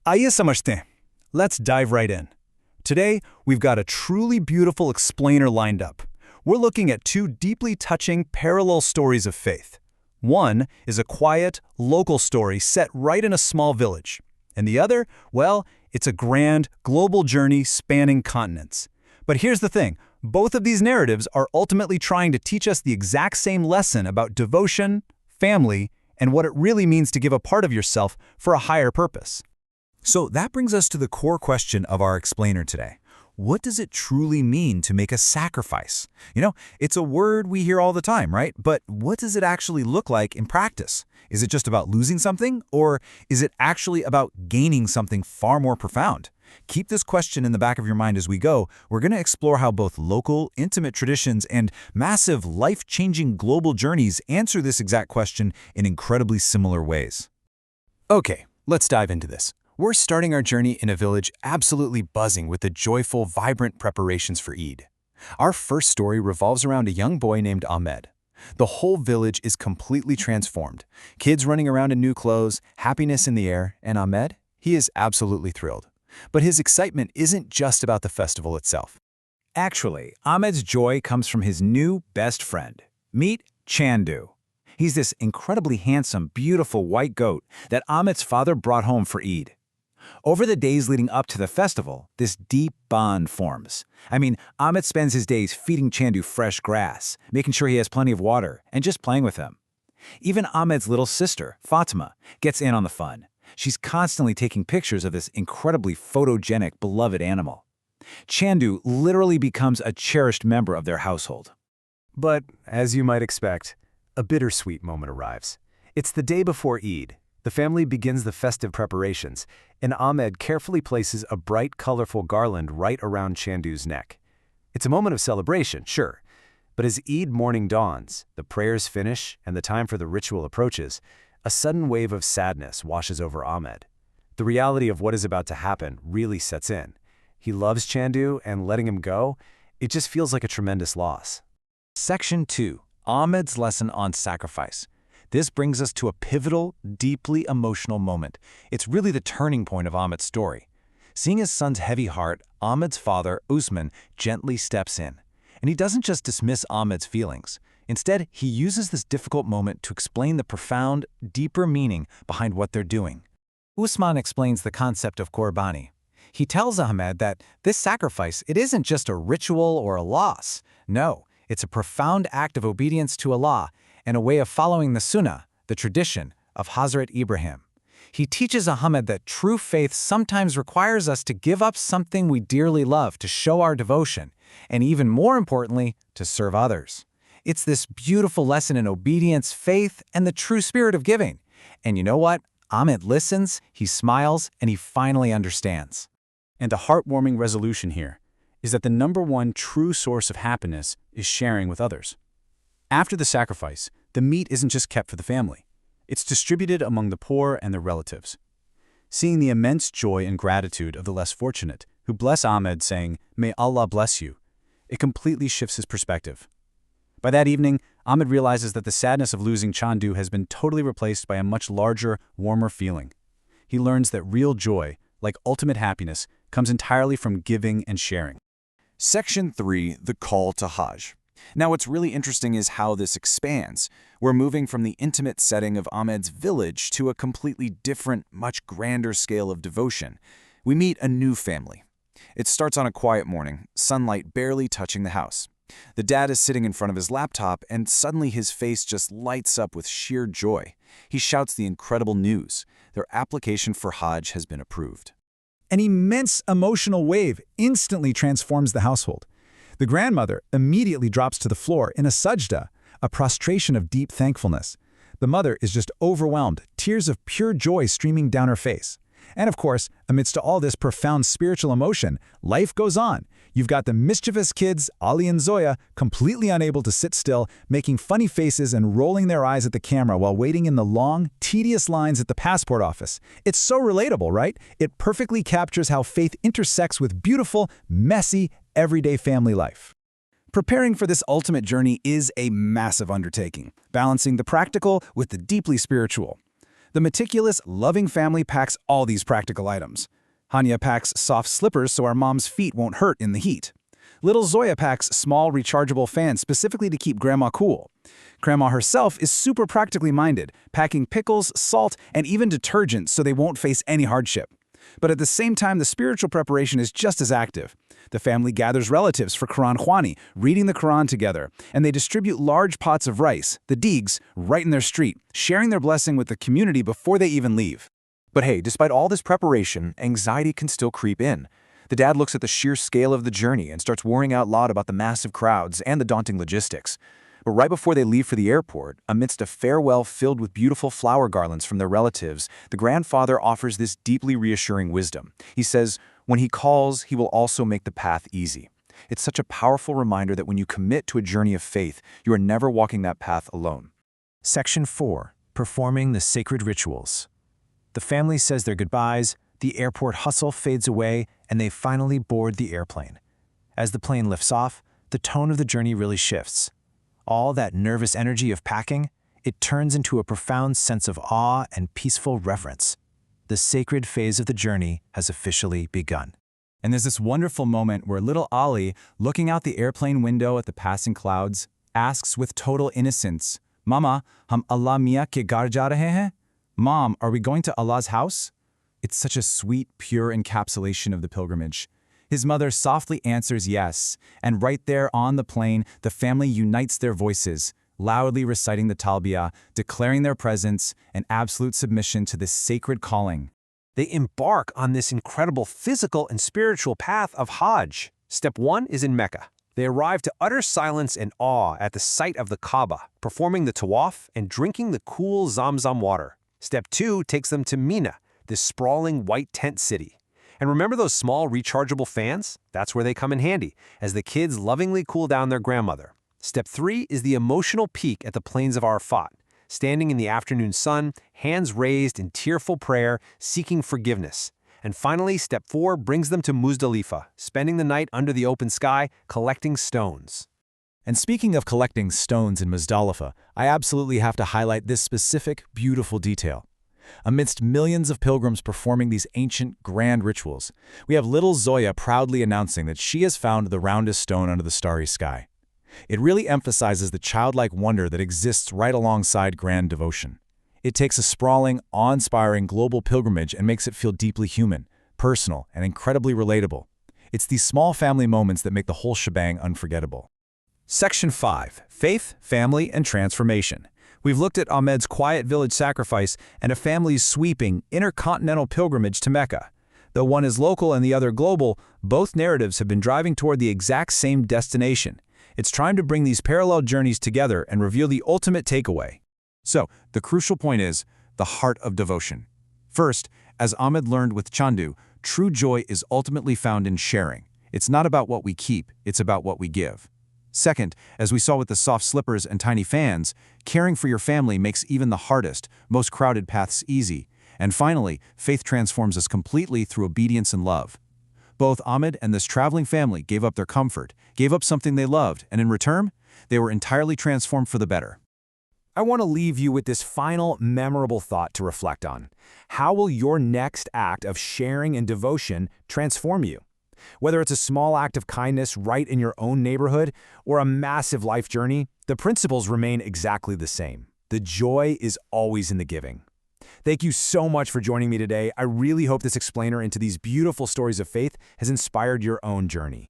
आइए समझते हैं. Let's dive right in. Today, we've got a truly beautiful explainer lined up. We're looking at two deeply touching parallel stories of faith. One is a quiet, local story set right in a small village. And the other, well, it's a grand, global journey spanning continents. But here's the thing. Both of these narratives are ultimately trying to teach us the exact same lesson about devotion, family, and what it really means to give a part of yourself for a higher purpose. So that brings us to the core question of our explainer today. What does it truly mean to make a sacrifice? It's a word we hear all the time, right? But what does it actually look like in practice? Is it just about losing something, or is it actually about gaining something far more profound? Keep this question in the back of your mind as we go. We're going to explore how both local, intimate traditions and massive, life-changing global journeys answer this exact question in incredibly similar ways. Okay, let's dive into this. We're starting our journey in a village absolutely buzzing with the joyful, vibrant preparations for Eid. Our first story revolves around a young boy named Ahmed. The whole village is completely transformed. Kids running around in new clothes, happiness in the air, and Ahmed? He is absolutely thrilled. But his excitement isn't just about the festival itself. Actually, Ahmed's joy comes from his new best friend. Meet Chandu. He's this incredibly handsome, beautiful white goat that Ahmed's father brought home for Eid. Over the days leading up to the festival, this deep bond forms. Ahmed spends his days feeding Chandu fresh grass, making sure he has plenty of water, and just playing with him. Even Ahmed's little sister, Fatima, gets in on the fun. She's constantly taking pictures of this incredibly photogenic, beloved animal. Chandu literally becomes a cherished member of their household. But, as you might expect, a bittersweet moment arrives. It's the day before Eid. The family begins the festive preparations, and Ahmed carefully places a bright, colorful garland right around Chandu's neck. It's a moment of celebration, sure, but as Eid morning dawns, the prayers finish, and the time for the ritual approaches, a sudden wave of sadness washes over Ahmed. The reality of what is about to happen really sets in. He loves Chandu, and letting him go, it just feels like a tremendous loss. Section 2. Ahmed's lesson on sacrifice. This brings us to a pivotal, deeply emotional moment. It's really the turning point of Ahmed's story. Seeing his son's heavy heart, Ahmed's father, Usman, gently steps in. And he doesn't just dismiss Ahmed's feelings. Instead, he uses this difficult moment to explain the profound, deeper meaning behind what they're doing. Usman explains the concept of Qurbani. He tells Ahmed that this sacrifice, it isn't just a ritual or a loss. No, it's a profound act of obedience to Allah and a way of following the Sunnah, the tradition of Hazrat Ibrahim. He teaches Ahmed that true faith sometimes requires us to give up something we dearly love to show our devotion, and even more importantly, to serve others. It's this beautiful lesson in obedience, faith, and the true spirit of giving. And you know what? Ahmed listens, he smiles, and he finally understands. And a heartwarming resolution here is that the number one true source of happiness is sharing with others. After the sacrifice, the meat isn't just kept for the family. It's distributed among the poor and their relatives. Seeing the immense joy and gratitude of the less fortunate, who bless Ahmed saying, "May Allah bless you," it completely shifts his perspective. By that evening, Ahmed realizes that the sadness of losing Chandu has been totally replaced by a much larger, warmer feeling. He learns that real joy, like ultimate happiness, comes entirely from giving and sharing. Section 3. The Call to Hajj. Now, what's really interesting is how this expands. We're moving from the intimate setting of Ahmed's village to a completely different, much grander scale of devotion. We meet a new family. It starts on a quiet morning, sunlight barely touching the house. The dad is sitting in front of his laptop, and suddenly his face just lights up with sheer joy. He shouts the incredible news. Their application for Hajj has been approved. An immense emotional wave instantly transforms the household. The grandmother immediately drops to the floor in a sajda, a prostration of deep thankfulness. The mother is just overwhelmed, tears of pure joy streaming down her face. And of course, amidst all this profound spiritual emotion, life goes on. You've got the mischievous kids, Ali and Zoya, completely unable to sit still, making funny faces and rolling their eyes at the camera while waiting in the long, tedious lines at the passport office. It's so relatable, right? It perfectly captures how faith intersects with beautiful, messy, everyday family life. Preparing for this ultimate journey is a massive undertaking, balancing the practical with the deeply spiritual. The meticulous, loving family packs all these practical items. Hanya packs soft slippers so our mom's feet won't hurt in the heat. Little Zoya packs small rechargeable fans specifically to keep Grandma cool. Grandma herself is super practically minded, packing pickles, salt, and even detergent so they won't face any hardship. But at the same time, the spiritual preparation is just as active. The family gathers relatives for Quran Khwani, reading the Quran together, and they distribute large pots of rice, the deegs, right in their street, sharing their blessing with the community before they even leave. But hey, despite all this preparation, anxiety can still creep in. The dad looks at the sheer scale of the journey and starts worrying out loud about the massive crowds and the daunting logistics. But right before they leave for the airport, amidst a farewell filled with beautiful flower garlands from their relatives, the grandfather offers this deeply reassuring wisdom. He says, when he calls, he will also make the path easy. It's such a powerful reminder that when you commit to a journey of faith, you are never walking that path alone. Section 4. Performing the sacred rituals. The family says their goodbyes, the airport hustle fades away, and they finally board the airplane. As the plane lifts off, the tone of the journey really shifts. All that nervous energy of packing, it turns into a profound sense of awe and peaceful reverence. The sacred phase of the journey has officially begun. And there's this wonderful moment where little Ali, looking out the airplane window at the passing clouds, asks with total innocence, Mama, hum Allah Mia ke ghar ja rahe hain? Mom, are we going to Allah's house? It's such a sweet, pure encapsulation of the pilgrimage. His mother softly answers yes, and right there on the plane, the family unites their voices, loudly reciting the talbiyah, declaring their presence and absolute submission to this sacred calling. They embark on this incredible physical and spiritual path of Hajj. Step 1 is in Mecca. They arrive to utter silence and awe at the sight of the Kaaba, performing the tawaf and drinking the cool Zamzam water. Step 2 takes them to Mina, this sprawling white tent city. And remember those small rechargeable fans? That's where they come in handy, as the kids lovingly cool down their grandmother. Step 3 is the emotional peak at the plains of Arafat, standing in the afternoon sun, hands raised in tearful prayer, seeking forgiveness. And finally, step 4 brings them to Muzdalifa, spending the night under the open sky, collecting stones. And speaking of collecting stones in Muzdalifa, I absolutely have to highlight this specific, beautiful detail. Amidst millions of pilgrims performing these ancient, grand rituals, we have little Zoya proudly announcing that she has found the roundest stone under the starry sky. It really emphasizes the childlike wonder that exists right alongside grand devotion. It takes a sprawling, awe-inspiring global pilgrimage and makes it feel deeply human, personal, and incredibly relatable. It's these small family moments that make the whole shebang unforgettable. Section 5. Faith, Family, and Transformation. We've looked at Ahmed's quiet village sacrifice and a family's sweeping, intercontinental pilgrimage to Mecca. Though one is local and the other global, both narratives have been driving toward the exact same destination. It's time to bring these parallel journeys together and reveal the ultimate takeaway. So, the crucial point is the heart of devotion. First, as Ahmed learned with Chandu, true joy is ultimately found in sharing. It's not about what we keep, it's about what we give. Second, as we saw with the soft slippers and tiny fans, caring for your family makes even the hardest, most crowded paths easy. And finally, faith transforms us completely through obedience and love. Both Ahmed and this traveling family gave up their comfort, gave up something they loved, and in return, they were entirely transformed for the better. I want to leave you with this final, memorable thought to reflect on. How will your next act of sharing and devotion transform you? Whether it's a small act of kindness right in your own neighborhood or a massive life journey, the principles remain exactly the same. The joy is always in the giving. Thank you so much for joining me today. I really hope this explainer into these beautiful stories of faith has inspired your own journey.